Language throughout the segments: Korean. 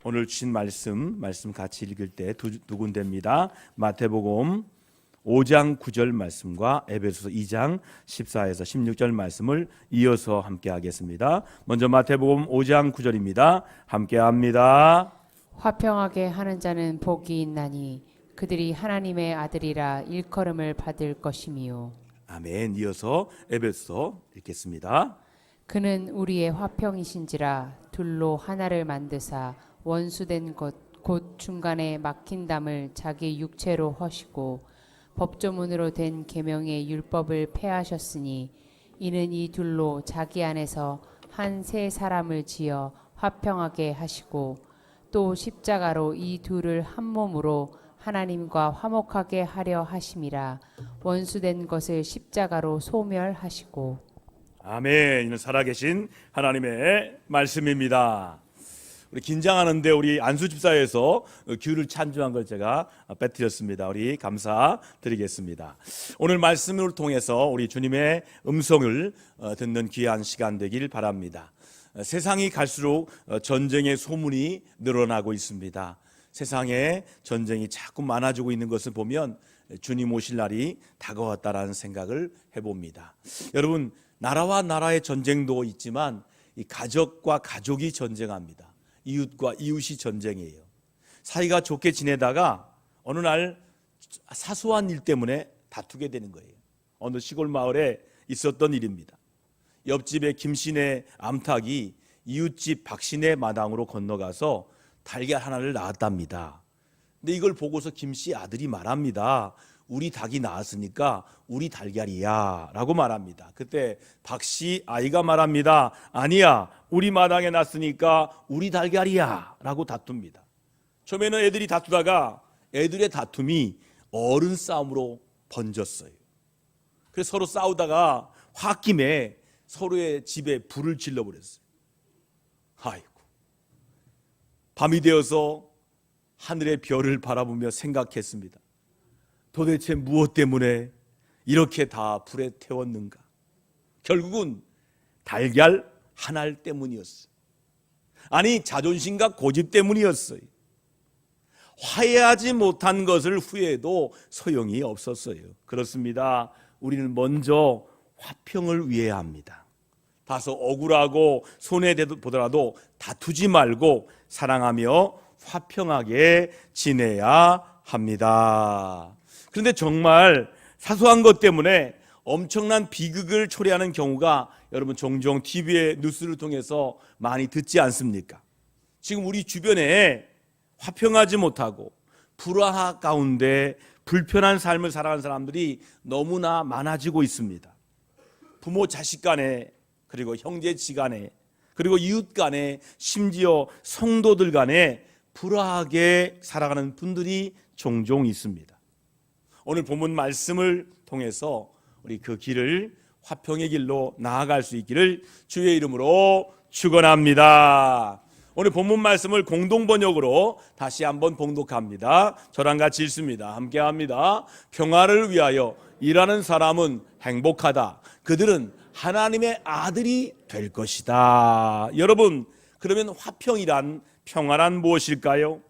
오늘 주신 말씀 같이 읽을 때 두 군데입니다. 마태복음 5장 9절 말씀과 에베소서 2장 14에서 16절 말씀을 이어서 함께 하겠습니다. 먼저 마태복음 5장 9절입니다. 함께 합니다. 화평하게 하는 자는 복이 있나니 그들이 하나님의 아들이라 일컬음을 받을 것이미요. 아멘. 이어서 에베소서 읽겠습니다. 그는 우리의 화평이신지라 둘로 하나를 만드사 원수된 것 곧 중간에 막힌 담을 자기 육체로 허시고 법조문으로 된 계명의 율법을 폐하셨으니 이는 이 둘로 자기 안에서 한 새 사람을 지어 화평하게 하시고 또 십자가로 이 둘을 한 몸으로 하나님과 화목하게 하려 하심이라. 원수된 것을 십자가로 소멸하시고. 아멘. 이는 살아계신 하나님의 말씀입니다. 우리 긴장하는데 우리 안수 집사에서 규를 찬주한 걸 제가 빼뜨렸습니다. 우리 감사드리겠습니다. 오늘 말씀을 통해서 우리 주님의 음성을 듣는 귀한 시간 되길 바랍니다. 세상이 갈수록 전쟁의 소문이 늘어나고 있습니다. 세상에 전쟁이 자꾸 많아지고 있는 것을 보면 주님 오실 날이 다가왔다라는 생각을 해봅니다. 여러분, 나라와 나라의 전쟁도 있지만 이 가족과 가족이 전쟁합니다. 이웃과 이웃이 전쟁이에요. 사이가 좋게 지내다가 어느 날 사소한 일 때문에 다투게 되는 거예요. 어느 시골 마을에 있었던 일입니다. 옆집의 김씨네 암탉이 이웃집 박씨네 마당으로 건너가서 달걀 하나를 낳았답니다. 근데 이걸 보고서 김씨 아들이 말합니다. 우리 닭이 낳았으니까 우리 달걀이야 라고 말합니다. 그때 박씨 아이가 말합니다. 아니야, 우리 마당에 낳았으니까 우리 달걀이야 라고 다툽니다. 처음에는 애들이 다투다가 애들의 다툼이 어른 싸움으로 번졌어요. 그래서 서로 싸우다가 홧김에 서로의 집에 불을 질러버렸어요. 아이고, 밤이 되어서 하늘의 별을 바라보며 생각했습니다. 도대체 무엇 때문에 이렇게 다 불에 태웠는가? 결국은 달걀 한 알 때문이었어요. 아니, 자존심과 고집 때문이었어요. 화해하지 못한 것을 후회해도 소용이 없었어요. 그렇습니다. 우리는 먼저 화평을 위해야 합니다. 다소 억울하고 손해보더라도 다투지 말고 사랑하며 화평하게 지내야 합니다. 그런데 정말 사소한 것 때문에 엄청난 비극을 초래하는 경우가 여러분 종종 TV의 뉴스를 통해서 많이 듣지 않습니까? 지금 우리 주변에 화평하지 못하고 불화 가운데 불편한 삶을 살아가는 사람들이 너무나 많아지고 있습니다. 부모 자식 간에, 그리고 형제지 간에, 그리고 이웃 간에, 심지어 성도들 간에 불화하게 살아가는 분들이 종종 있습니다. 오늘 본문 말씀을 통해서 우리 그 길을 화평의 길로 나아갈 수 있기를 주의 이름으로 축원합니다. 오늘 본문 말씀을 공동 번역으로 다시 한번 봉독합니다. 저랑 같이 읽습니다. 함께 합니다. 평화를 위하여 일하는 사람은 행복하다. 그들은 하나님의 아들이 될 것이다. 여러분, 그러면 화평이란, 평화란 무엇일까요?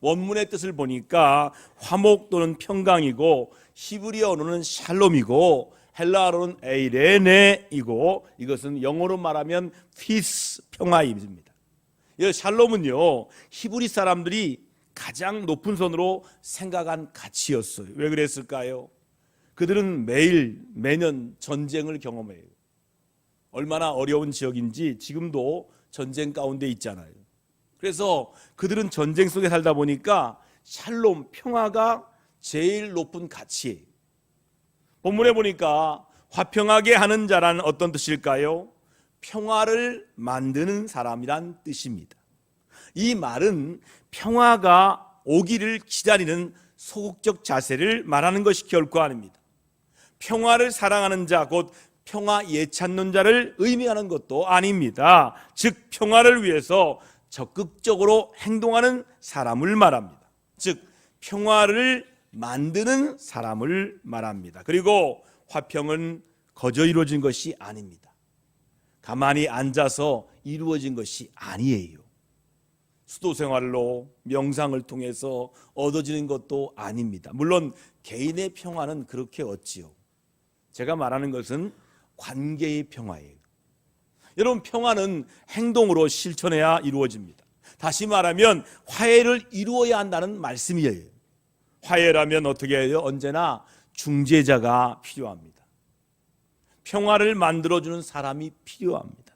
원문의 뜻을 보니까 화목 또는 평강이고, 히브리어로는 샬롬이고, 헬라어로는 에이레네이고, 이것은 영어로 말하면 피스, 평화입니다. 이 샬롬은요, 히브리 사람들이 가장 높은 선으로 생각한 가치였어요. 왜 그랬을까요? 그들은 매년 전쟁을 경험해요. 얼마나 어려운 지역인지 지금도 전쟁 가운데 있잖아요. 그래서 그들은 전쟁 속에 살다 보니까 샬롬, 평화가 제일 높은 가치예요. 본문에 보니까 화평하게 하는 자란 어떤 뜻일까요? 평화를 만드는 사람이란 뜻입니다. 이 말은 평화가 오기를 기다리는 소극적 자세를 말하는 것이 결코 아닙니다. 평화를 사랑하는 자, 곧 평화 예찾는 자를 의미하는 것도 아닙니다. 즉, 평화를 위해서 적극적으로 행동하는 사람을 말합니다. 즉, 평화를 만드는 사람을 말합니다. 그리고 화평은 거저 이루어진 것이 아닙니다. 가만히 앉아서 이루어진 것이 아니에요. 수도 생활로 명상을 통해서 얻어지는 것도 아닙니다. 물론 개인의 평화는 그렇게 얻지요. 제가 말하는 것은 관계의 평화예요. 여러분, 평화는 행동으로 실천해야 이루어집니다. 다시 말하면 화해를 이루어야 한다는 말씀이에요. 화해라면 어떻게 해요? 언제나 중재자가 필요합니다. 평화를 만들어주는 사람이 필요합니다.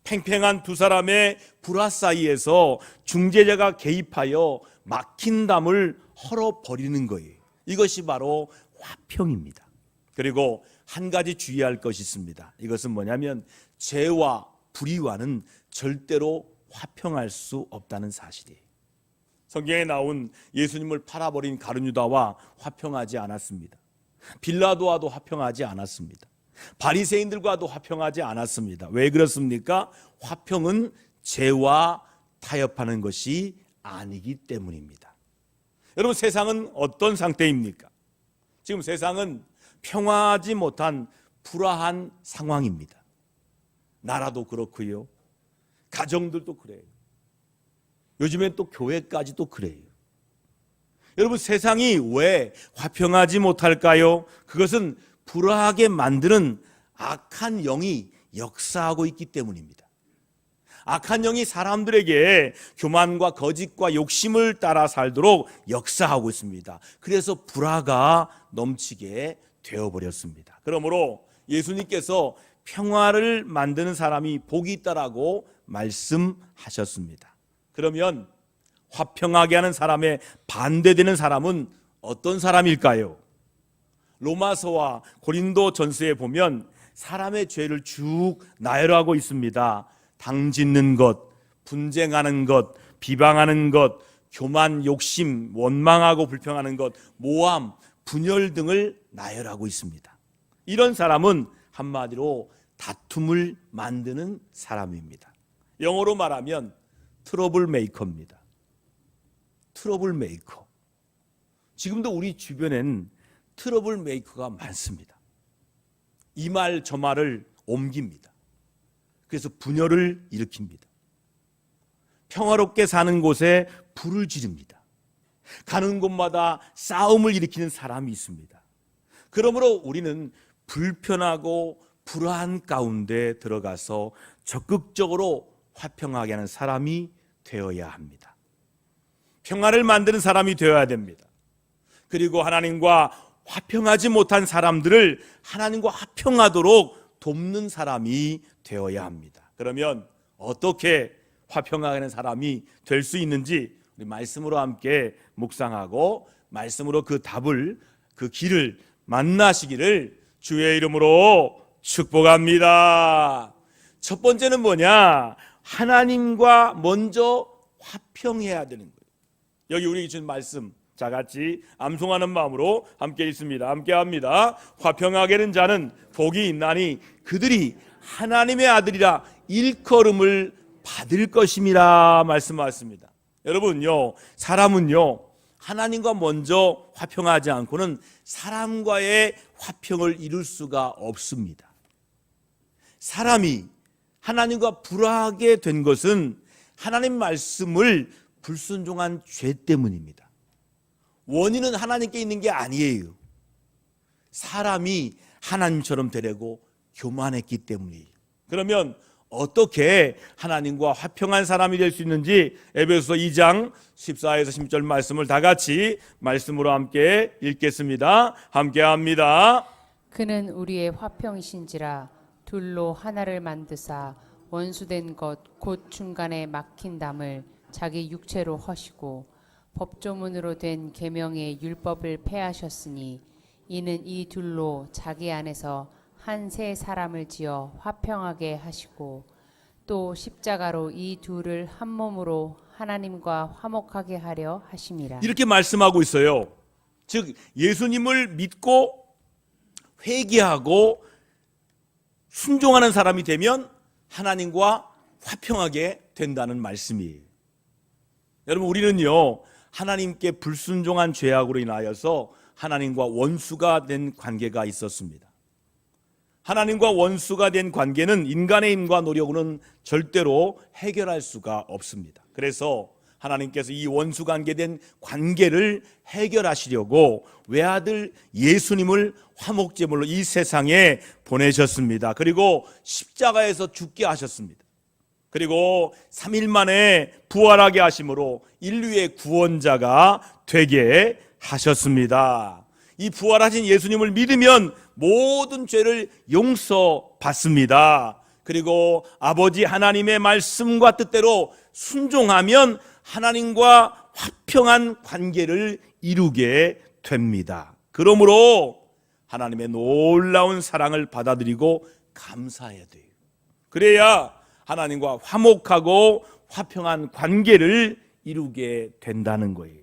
팽팽한 두 사람의 불화 사이에서 중재자가 개입하여 막힌 담을 헐어버리는 거예요. 이것이 바로 화평입니다. 그리고 한 가지 주의할 것이 있습니다. 이것은 뭐냐면 죄와 불의와는 절대로 화평할 수 없다는 사실이에요. 성경에 나온 예수님을 팔아버린 가룟유다와 화평하지 않았습니다. 빌라도와도 화평하지 않았습니다. 바리새인들과도 화평하지 않았습니다. 왜 그렇습니까? 화평은 죄와 타협하는 것이 아니기 때문입니다. 여러분, 세상은 어떤 상태입니까? 지금 세상은 평화하지 못한 불화한 상황입니다. 나라도 그렇고요, 가정들도 그래요. 요즘엔 또 교회까지도 그래요. 여러분, 세상이 왜 화평하지 못할까요? 그것은 불화하게 만드는 악한 영이 역사하고 있기 때문입니다. 악한 영이 사람들에게 교만과 거짓과 욕심을 따라 살도록 역사하고 있습니다. 그래서 불화가 넘치게 되어버렸습니다. 그러므로 예수님께서 평화를 만드는 사람이 복이 있다라고 말씀하셨습니다. 그러면 화평하게 하는 사람의 반대되는 사람은 어떤 사람일까요? 로마서와 고린도 전서에 보면 사람의 죄를 쭉 나열하고 있습니다. 당짓는 것, 분쟁하는 것, 비방하는 것, 교만, 욕심, 원망하고 불평하는 것, 모함, 분열 등을 나열하고 있습니다. 이런 사람은 한마디로 다툼을 만드는 사람입니다. 영어로 말하면 트러블 메이커입니다. 트러블 메이커. 지금도 우리 주변엔 트러블 메이커가 많습니다. 이 말 저 말을 옮깁니다. 그래서 분열을 일으킵니다. 평화롭게 사는 곳에 불을 지릅니다. 가는 곳마다 싸움을 일으키는 사람이 있습니다. 그러므로 우리는 불편하고 불안한 가운데 들어가서 적극적으로 화평하게 하는 사람이 되어야 합니다. 평화를 만드는 사람이 되어야 됩니다. 그리고 하나님과 화평하지 못한 사람들을 하나님과 화평하도록 돕는 사람이 되어야 합니다. 그러면 어떻게 화평하게 하는 사람이 될 수 있는지 우리 말씀으로 함께 묵상하고 말씀으로 그 답을, 그 길을 만나시기를 주의 이름으로 축복합니다. 첫 번째는 뭐냐? 하나님과 먼저 화평해야 되는 거예요. 여기 우리에게 주신 말씀 자 같이 암송하는 마음으로 함께 있습니다. 함께 합니다. 화평하게 하는 자는 복이 있나니 그들이 하나님의 아들이라 일컬음을 받을 것임이라 말씀하셨습니다. 여러분요, 사람은요 하나님과 먼저 화평하지 않고는 사람과의 화평을 이룰 수가 없습니다. 사람이 하나님과 불화하게 된 것은 하나님 말씀을 불순종한 죄 때문입니다. 원인은 하나님께 있는 게 아니에요. 사람이 하나님처럼 되려고 교만했기 때문이에요. 그러면 어떻게 하나님과 화평한 사람이 될 수 있는지 에베소서 2장 14에서 16절 말씀을 다 같이 말씀으로 함께 읽겠습니다. 함께 합니다. 그는 우리의 화평이신지라 둘로 하나를 만드사 원수된 것 곧 중간에 막힌 담을 자기 육체로 허시고 법조문으로 된 계명의 율법을 폐하셨으니 이는 이 둘로 자기 안에서 한 새 사람을 지어 화평하게 하시고 또 십자가로 이 둘을 한 몸으로 하나님과 화목하게 하려 하심이라. 이렇게 말씀하고 있어요. 즉 예수님을 믿고 회개하고 순종하는 사람이 되면 하나님과 화평하게 된다는 말씀이에요. 여러분, 우리는요 하나님께 불순종한 죄악으로 인하여서 하나님과 원수가 된 관계가 있었습니다. 하나님과 원수가 된 관계는 인간의 힘과 노력으로는 절대로 해결할 수가 없습니다. 그래서 하나님께서 이 원수 관계된 관계를 해결하시려고 외아들 예수님을 화목제물로 이 세상에 보내셨습니다. 그리고 십자가에서 죽게 하셨습니다. 그리고 3일 만에 부활하게 하심으로 인류의 구원자가 되게 하셨습니다. 이 부활하신 예수님을 믿으면 모든 죄를 용서받습니다. 그리고 아버지 하나님의 말씀과 뜻대로 순종하면 하나님과 화평한 관계를 이루게 됩니다. 그러므로 하나님의 놀라운 사랑을 받아들이고 감사해야 돼요. 그래야 하나님과 화목하고 화평한 관계를 이루게 된다는 거예요.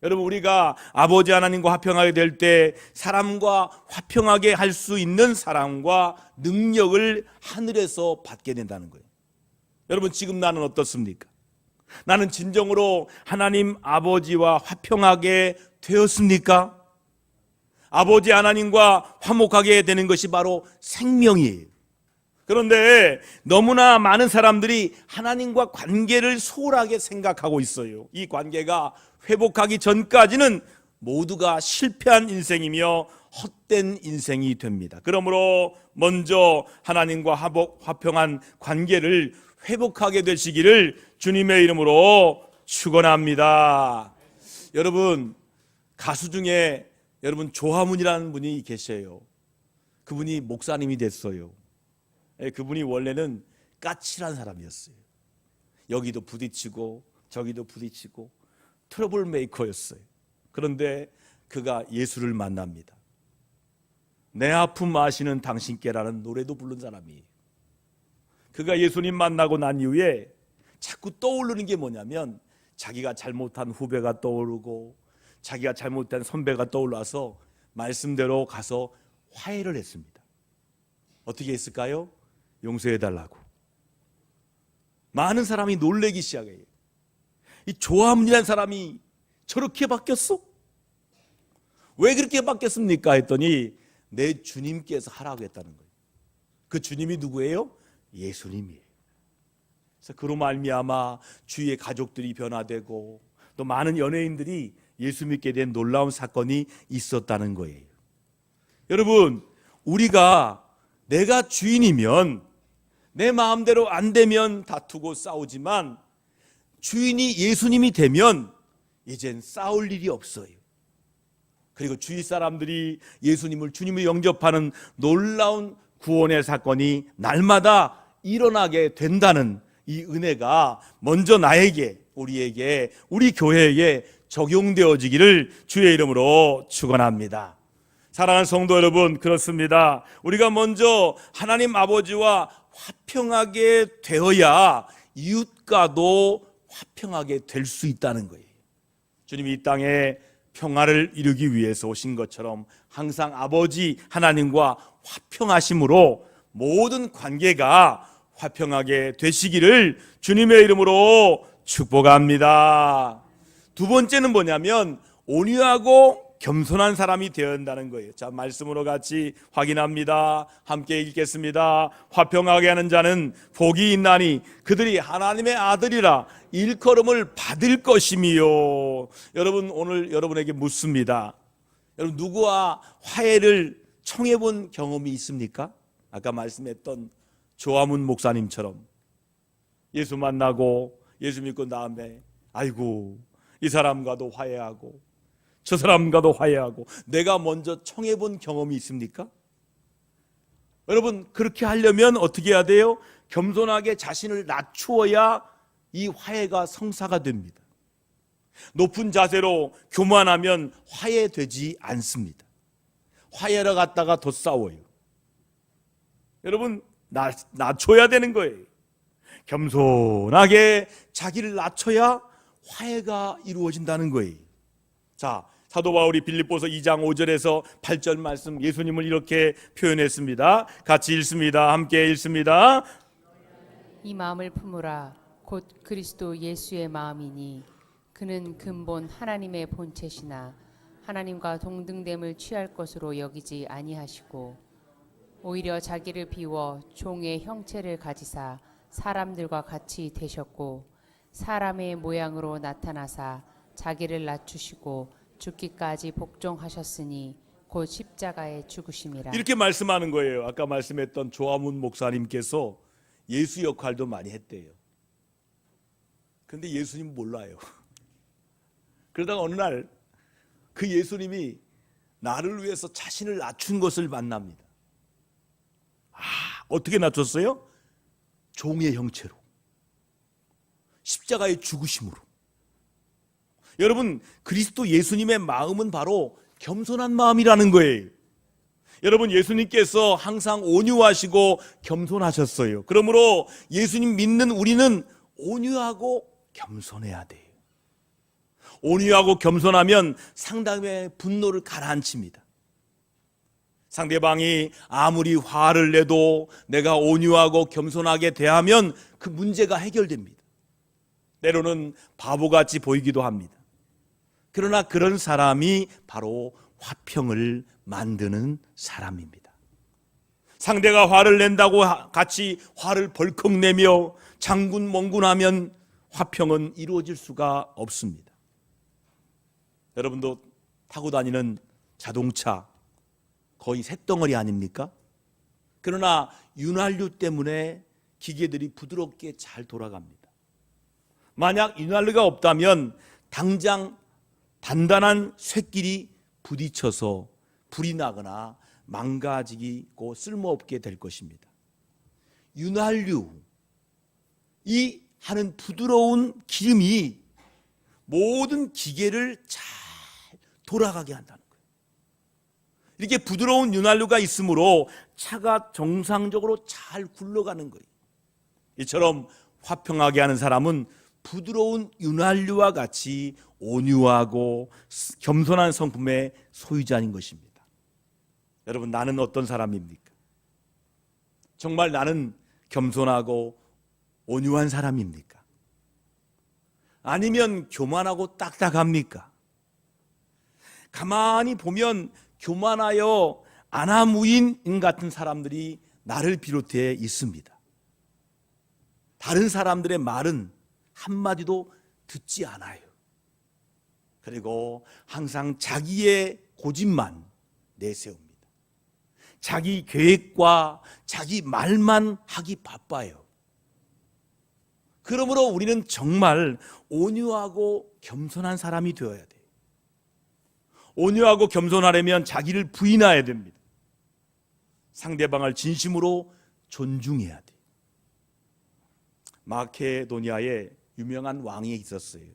여러분, 우리가 아버지 하나님과 화평하게 될 때 사람과 화평하게 할 수 있는 사랑과 능력을 하늘에서 받게 된다는 거예요. 여러분, 지금 나는 어떻습니까? 나는 진정으로 하나님 아버지와 화평하게 되었습니까? 아버지 하나님과 화목하게 되는 것이 바로 생명이에요. 그런데 너무나 많은 사람들이 하나님과 관계를 소홀하게 생각하고 있어요. 이 관계가 회복하기 전까지는 모두가 실패한 인생이며 헛된 인생이 됩니다. 그러므로 먼저 하나님과 화평한 관계를 회복하게 되시기를 주님의 이름으로 축원합니다. 여러분, 가수 중에 여러분 조화문이라는 분이 계세요. 그분이 목사님이 됐어요. 그분이 원래는 까칠한 사람이었어요. 여기도 부딪히고 저기도 부딪히고 트러블 메이커였어요. 그런데 그가 예수를 만납니다. 내 아픔 아시는 당신께라는 노래도 부른 사람이에요. 그가 예수님 만나고 난 이후에 자꾸 떠오르는 게 뭐냐면 자기가 잘못한 후배가 떠오르고 자기가 잘못한 선배가 떠올라서 말씀대로 가서 화해를 했습니다. 어떻게 했을까요? 용서해달라고. 많은 사람이 놀래기 시작해요. 이 조화문이라는 사람이 저렇게 바뀌었어? 왜 그렇게 바뀌었습니까? 했더니 내 주님께서 하라고 했다는 거예요. 그 주님이 누구예요? 예수님이에요. 그래서 그로 말미암아 주위의 가족들이 변화되고 또 많은 연예인들이 예수 믿게 된 놀라운 사건이 있었다는 거예요. 여러분, 우리가 내가 주인이면 내 마음대로 안 되면 다투고 싸우지만 주인이 예수님이 되면 이젠 싸울 일이 없어요. 그리고 주위 사람들이 예수님을 주님을 영접하는 놀라운 구원의 사건이 날마다 일어나게 된다는 이 은혜가 먼저 나에게, 우리에게, 우리 교회에 적용되어지기를 주의 이름으로 축원합니다. 사랑하는 성도 여러분, 그렇습니다. 우리가 먼저 하나님 아버지와 화평하게 되어야 이웃과도 화평하게 될 수 있다는 거예요. 주님이 이 땅에 평화를 이루기 위해서 오신 것처럼 항상 아버지 하나님과 화평하심으로 모든 관계가 화평하게 되시기를 주님의 이름으로 축복합니다. 두 번째는 뭐냐면 온유하고 겸손한 사람이 되어야 한다는 거예요. 자, 말씀으로 같이 확인합니다. 함께 읽겠습니다. 화평하게 하는 자는 복이 있나니 그들이 하나님의 아들이라 일컬음을 받을 것이미요. 여러분, 오늘 여러분에게 묻습니다. 여러분, 누구와 화해를 청해 본 경험이 있습니까? 아까 말씀했던 조화문 목사님처럼 예수 만나고 예수 믿고 다음에 아이고 이 사람과도 화해하고 저 사람과도 화해하고 내가 먼저 청해 본 경험이 있습니까? 여러분, 그렇게 하려면 어떻게 해야 돼요? 겸손하게 자신을 낮추어야 이 화해가 성사가 됩니다. 높은 자세로 교만하면 화해되지 않습니다. 화해하러 갔다가 더 싸워요. 여러분, 낮춰야 되는 거예요. 겸손하게 자기를 낮춰야 화해가 이루어진다는 거예요. 자, 사도 바울이 빌립보서 2장 5절에서 8절 말씀 예수님을 이렇게 표현했습니다. 같이 읽습니다. 함께 읽습니다. 이 마음을 품으라. 곧 그리스도 예수의 마음이니 그는 근본 하나님의 본체시나 하나님과 동등됨을 취할 것으로 여기지 아니하시고 오히려 자기를 비워 종의 형체를 가지사 사람들과 같이 되셨고 사람의 모양으로 나타나사 자기를 낮추시고 죽기까지 복종하셨으니 곧 십자가에 죽으심이라. 이렇게 말씀하는 거예요. 아까 말씀했던 조화문 목사님께서 예수 역할도 많이 했대요. 그런데 예수님 몰라요. 그러다가 어느 날 그 예수님이 나를 위해서 자신을 낮춘 것을 만납니다. 어떻게 낮췄어요? 종의 형체로, 십자가의 죽으심으로. 여러분, 그리스도 예수님의 마음은 바로 겸손한 마음이라는 거예요. 여러분, 예수님께서 항상 온유하시고 겸손하셨어요. 그러므로 예수님 믿는 우리는 온유하고 겸손해야 돼요. 온유하고 겸손하면 상대방의 분노를 가라앉힙니다. 상대방이 아무리 화를 내도 내가 온유하고 겸손하게 대하면 그 문제가 해결됩니다. 때로는 바보같이 보이기도 합니다. 그러나 그런 사람이 바로 화평을 만드는 사람입니다. 상대가 화를 낸다고 같이 화를 벌컥 내며 장군멍군하면 화평은 이루어질 수가 없습니다. 여러분도 타고 다니는 자동차 거의 쇳덩어리 아닙니까? 그러나 윤활유 때문에 기계들이 부드럽게 잘 돌아갑니다. 만약 윤활유가 없다면 당장 단단한 쇳길이 부딪혀서 불이 나거나 망가지고 쓸모없게 될 것입니다. 윤활유, 이 하는 부드러운 기름이 모든 기계를 잘 돌아가게 한다는 거예요. 이렇게 부드러운 윤활유가 있으므로 차가 정상적으로 잘 굴러가는 거예요. 이처럼 화평하게 하는 사람은 부드러운 윤활유와 같이 온유하고 겸손한 성품의 소유자인 것입니다. 여러분, 나는 어떤 사람입니까? 정말 나는 겸손하고 온유한 사람입니까? 아니면 교만하고 딱딱합니까? 가만히 보면 교만하여 아나무인 같은 사람들이 나를 비롯해 있습니다. 다른 사람들의 말은 한마디도 듣지 않아요. 그리고 항상 자기의 고집만 내세웁니다. 자기 계획과 자기 말만 하기 바빠요. 그러므로 우리는 정말 온유하고 겸손한 사람이 되어야 돼요. 온유하고 겸손하려면 자기를 부인해야 됩니다. 상대방을 진심으로 존중해야 돼요. 마케도니아에 유명한 왕이 있었어요.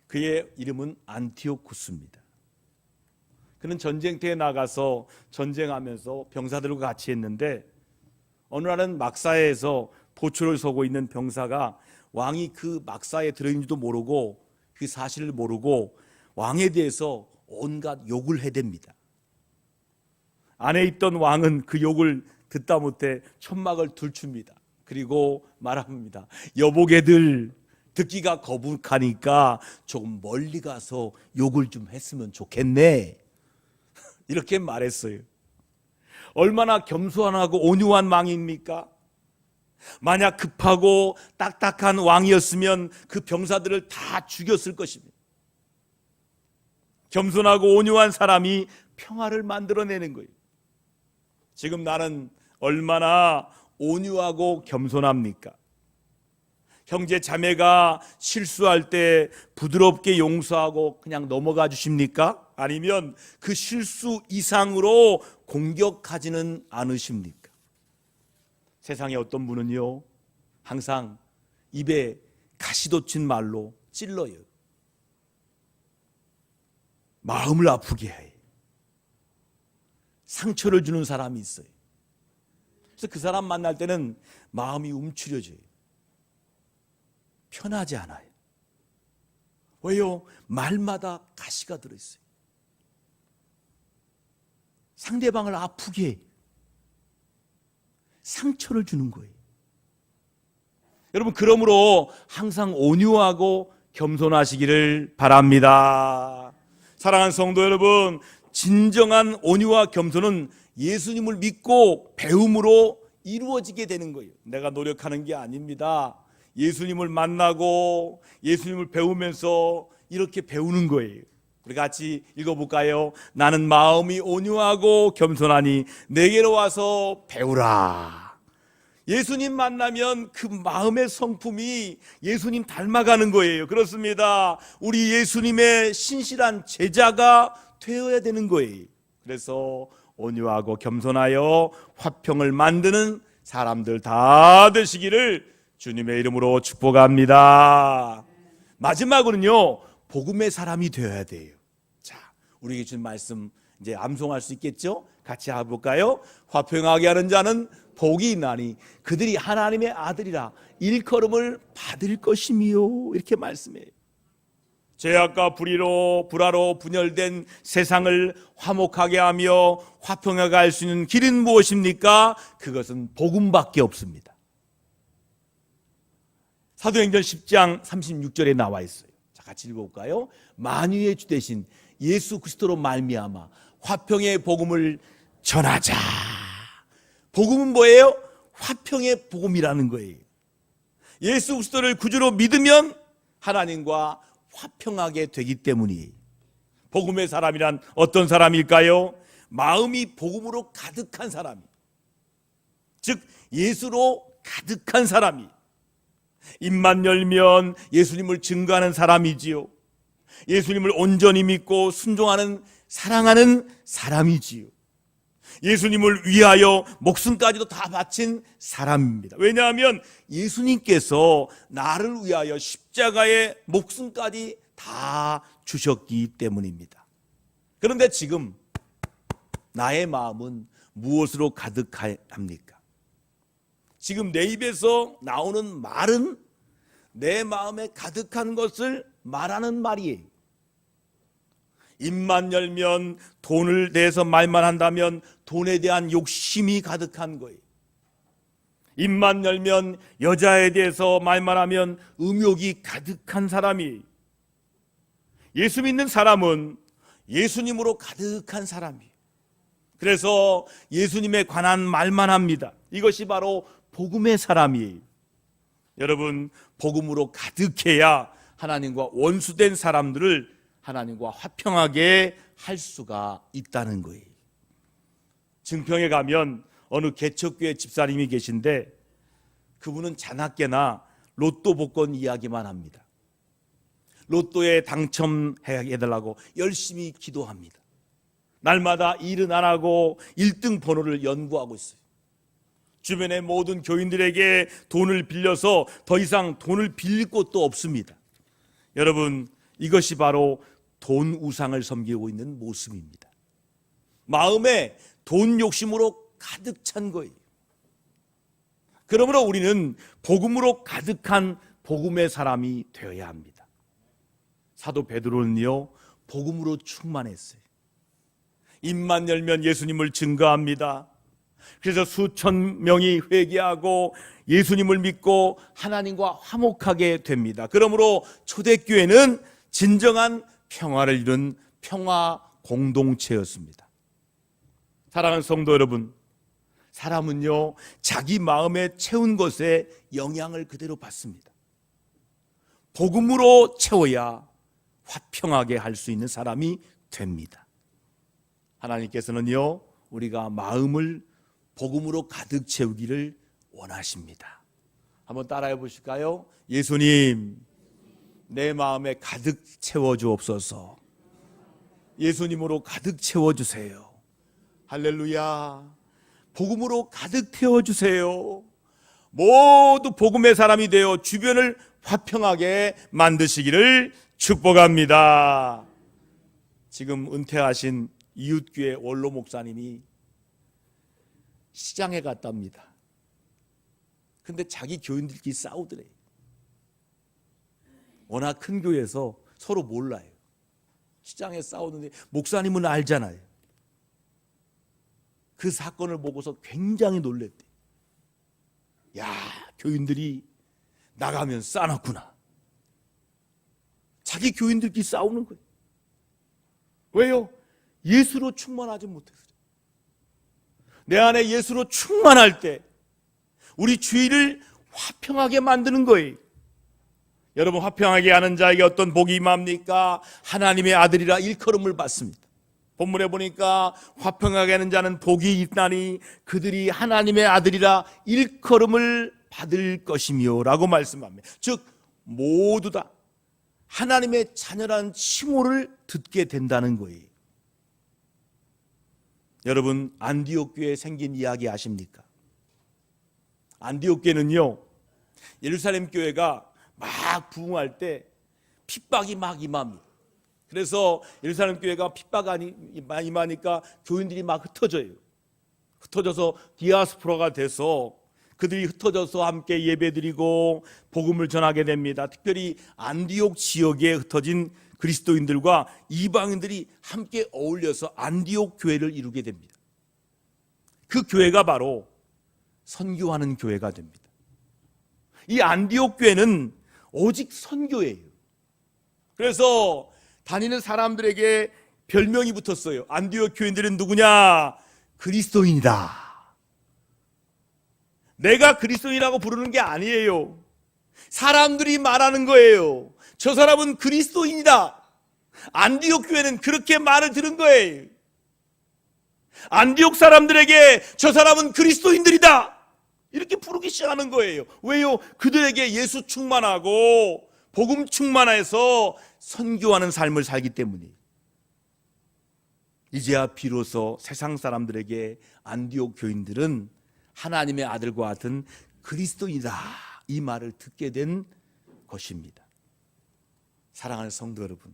그의 이름은 안티오쿠스입니다. 그는 전쟁터에 나가서 전쟁하면서 병사들과 같이 했는데 어느 날은 막사에서 보초를 서고 있는 병사가 왕이 그 막사에 들어있는지도 모르고 그 사실을 모르고 왕에 대해서 온갖 욕을 해댑니다. 안에 있던 왕은 그 욕을 듣다 못해 천막을 들춥니다. 그리고 말합니다. 여보게들, 듣기가 거북하니까 조금 멀리 가서 욕을 좀 했으면 좋겠네. 이렇게 말했어요. 얼마나 겸손하고 온유한 왕입니까? 만약 급하고 딱딱한 왕이었으면 그 병사들을 다 죽였을 것입니다. 겸손하고 온유한 사람이 평화를 만들어내는 거예요. 지금 나는 얼마나 온유하고 겸손합니까? 형제 자매가 실수할 때 부드럽게 용서하고 그냥 넘어가 주십니까? 아니면 그 실수 이상으로 공격하지는 않으십니까? 세상에 어떤 분은요, 항상 입에 가시돋친 말로 찔러요. 마음을 아프게 해. 상처를 주는 사람이 있어요. 그래서 그 사람 만날 때는 마음이 움츠려져요. 편하지 않아요. 왜요? 말마다 가시가 들어있어요. 상대방을 아프게 해. 상처를 주는 거예요. 여러분, 그러므로 항상 온유하고 겸손하시기를 바랍니다. 사랑하는 성도 여러분, 진정한 온유와 겸손은 예수님을 믿고 배움으로 이루어지게 되는 거예요. 내가 노력하는 게 아닙니다. 예수님을 만나고 예수님을 배우면서 이렇게 배우는 거예요. 우리 같이 읽어볼까요? 나는 마음이 온유하고 겸손하니 내게로 와서 배우라. 예수님 만나면 그 마음의 성품이 예수님 닮아가는 거예요. 그렇습니다. 우리 예수님의 신실한 제자가 되어야 되는 거예요. 그래서 온유하고 겸손하여 화평을 만드는 사람들 다 되시기를 주님의 이름으로 축복합니다. 마지막으로는요, 복음의 사람이 되어야 돼요. 자, 우리에게 주신 말씀 이제 암송할 수 있겠죠? 같이 해볼까요? 화평하게 하는 자는 복이 있나니 그들이 하나님의 아들이라 일컬음을 받을 것이미요. 이렇게 말씀해요. 죄악과 불화로 분열된 세상을 화목하게 하며 화평하게 할 수 있는 길은 무엇입니까? 그것은 복음밖에 없습니다. 사도행전 10장 36절에 나와 있어요. 자, 같이 읽어볼까요? 만유의 주 되신 예수 그리스도로 말미암아 화평의 복음을 전하자. 복음은 뭐예요? 화평의 복음이라는 거예요. 예수 그리스도를 구주로 믿으면 하나님과 화평하게 되기 때문이에요. 복음의 사람이란 어떤 사람일까요? 마음이 복음으로 가득한 사람이, 즉 예수로 가득한 사람이, 입만 열면 예수님을 증거하는 사람이지요. 예수님을 온전히 믿고 순종하는, 사랑하는 사람이지요. 예수님을 위하여 목숨까지도 다 바친 사람입니다. 왜냐하면 예수님께서 나를 위하여 십자가에 목숨까지 다 주셨기 때문입니다. 그런데 지금 나의 마음은 무엇으로 가득합니까? 지금 내 입에서 나오는 말은 내 마음에 가득한 것을 말하는 말이에요. 입만 열면 돈을 대해서 말만 한다면 돈에 대한 욕심이 가득한 거예요. 입만 열면 여자에 대해서 말만 하면 음욕이 가득한 사람이, 예수 믿는 사람은 예수님으로 가득한 사람이에요. 그래서 예수님에 관한 말만 합니다. 이것이 바로 복음의 사람이에요. 여러분, 복음으로 가득해야 하나님과 원수된 사람들을 하나님과 화평하게 할 수가 있다는 거예요. 증평에 가면 어느 개척교회 집사님이 계신데 그분은 자나깨나 로또 복권 이야기만 합니다. 로또에 당첨해달라고 열심히 기도합니다. 날마다 일은 안 하고 1등 번호를 연구하고 있어요. 주변의 모든 교인들에게 돈을 빌려서 더 이상 돈을 빌릴 곳도 없습니다. 여러분, 이것이 바로 돈 우상을 섬기고 있는 모습입니다. 마음에 돈 욕심으로 가득 찬 거예요. 그러므로 우리는 복음으로 가득한 복음의 사람이 되어야 합니다. 사도 베드로는요, 복음으로 충만했어요. 입만 열면 예수님을 증거합니다. 그래서 수천 명이 회개하고 예수님을 믿고 하나님과 화목하게 됩니다. 그러므로 초대교회는 진정한 평화를 이룬 평화 공동체였습니다. 사랑하는 성도 여러분, 사람은요, 자기 마음에 채운 것에 영향을 그대로 받습니다. 복음으로 채워야 화평하게 할 수 있는 사람이 됩니다. 하나님께서는요, 우리가 마음을 복음으로 가득 채우기를 원하십니다. 한번 따라해 보실까요? 예수님, 내 마음에 가득 채워주옵소서. 예수님으로 가득 채워주세요. 할렐루야. 복음으로 가득 태워주세요. 모두 복음의 사람이 되어 주변을 화평하게 만드시기를 축복합니다. 지금 은퇴하신 이웃교회 원로 목사님이 시장에 갔답니다. 근데 자기 교인들끼리 싸우더래. 워낙 큰 교회에서 서로 몰라요. 시장에 싸우는데 목사님은 알잖아요. 그 사건을 보고서 굉장히 놀랬대. 야, 교인들이 나가면 싸놨구나. 자기 교인들끼리 싸우는 거예요. 왜요? 예수로 충만하지 못해서. 내 안에 예수로 충만할 때 우리 주위를 화평하게 만드는 거예요. 여러분, 화평하게 하는 자에게 어떤 복이 임합니까? 하나님의 아들이라 일컬음을 받습니다. 본문에 보니까 화평하게 하는 자는 복이 있나니 그들이 하나님의 아들이라 일컬음을 받을 것이며 라고 말씀합니다. 즉 모두 다 하나님의 자녀라는 칭호를 듣게 된다는 거예요. 여러분, 안디옥 교회에 생긴 이야기 아십니까? 안디옥 교회는요, 예루살렘 교회가 막 부흥할 때 핍박이 막 임합니다. 그래서 예루살렘 교회가 핍박이 임하니까 교인들이 막 흩어져서 디아스포라가 돼서 그들이 흩어져서 함께 예배드리고 복음을 전하게 됩니다. 특별히 안디옥 지역에 흩어진 그리스도인들과 이방인들이 함께 어울려서 안디옥 교회를 이루게 됩니다. 그 교회가 바로 선교하는 교회가 됩니다. 이 안디옥 교회는 오직 선교예요. 그래서 다니는 사람들에게 별명이 붙었어요. 안디옥 교인들은 누구냐? 그리스도인이다. 내가 그리스도인이라고 부르는 게 아니에요. 사람들이 말하는 거예요. 저 사람은 그리스도인이다. 안디옥 교회는 그렇게 말을 들은 거예요. 안디옥 사람들에게 저 사람은 그리스도인들이다. 이렇게 부르기 시작하는 거예요. 왜요? 그들에게 예수 충만하고 복음 충만해서 선교하는 삶을 살기 때문이에요. 이제야 비로소 세상 사람들에게 안디옥 교인들은 하나님의 아들과 같은 그리스도이다, 이 말을 듣게 된 것입니다. 사랑하는 성도 여러분,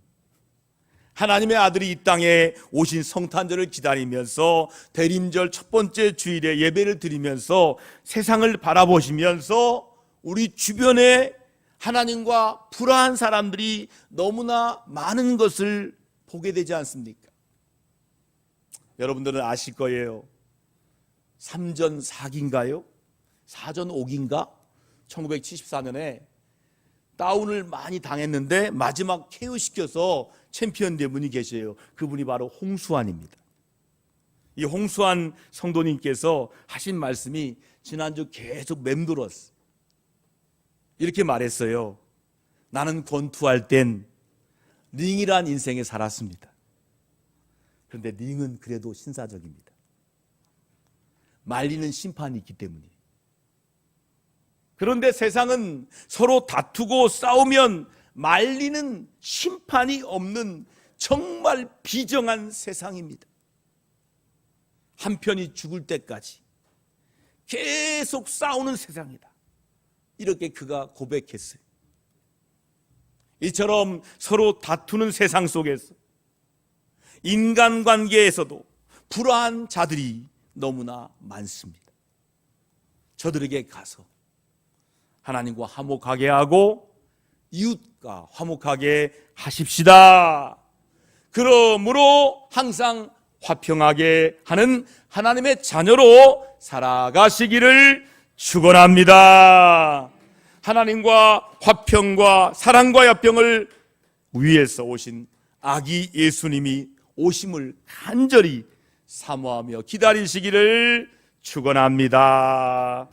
하나님의 아들이 이 땅에 오신 성탄절을 기다리면서 대림절 첫 번째 주일에 예배를 드리면서 세상을 바라보시면서 우리 주변에 하나님과 불화한 사람들이 너무나 많은 것을 보게 되지 않습니까? 여러분들은 아실 거예요. 3전 4기인가요? 4전 5기인가? 1974년에 다운을 많이 당했는데 마지막 KO시켜서 챔피언 된 분이 계세요. 그분이 바로 홍수환입니다. 이 홍수환 성도님께서 하신 말씀이 지난주 계속 맴돌았어요. 이렇게 말했어요. 나는 권투할 땐 링이란 인생에 살았습니다. 그런데 링은 그래도 신사적입니다. 말리는 심판이 있기 때문이에요. 그런데 세상은 서로 다투고 싸우면 말리는 심판이 없는 정말 비정한 세상입니다. 한편이 죽을 때까지 계속 싸우는 세상이다. 이렇게 그가 고백했어요. 이처럼 서로 다투는 세상 속에서 인간관계에서도 불화한 자들이 너무나 많습니다. 저들에게 가서 하나님과 화목하게 하고 이웃과 화목하게 하십시다. 그러므로 항상 화평하게 하는 하나님의 자녀로 살아가시기를 축원합니다. 하나님과 화평과 사랑과 화평을 위해서 오신 아기 예수님이 오심을 간절히 사모하며 기다리시기를 축원합니다.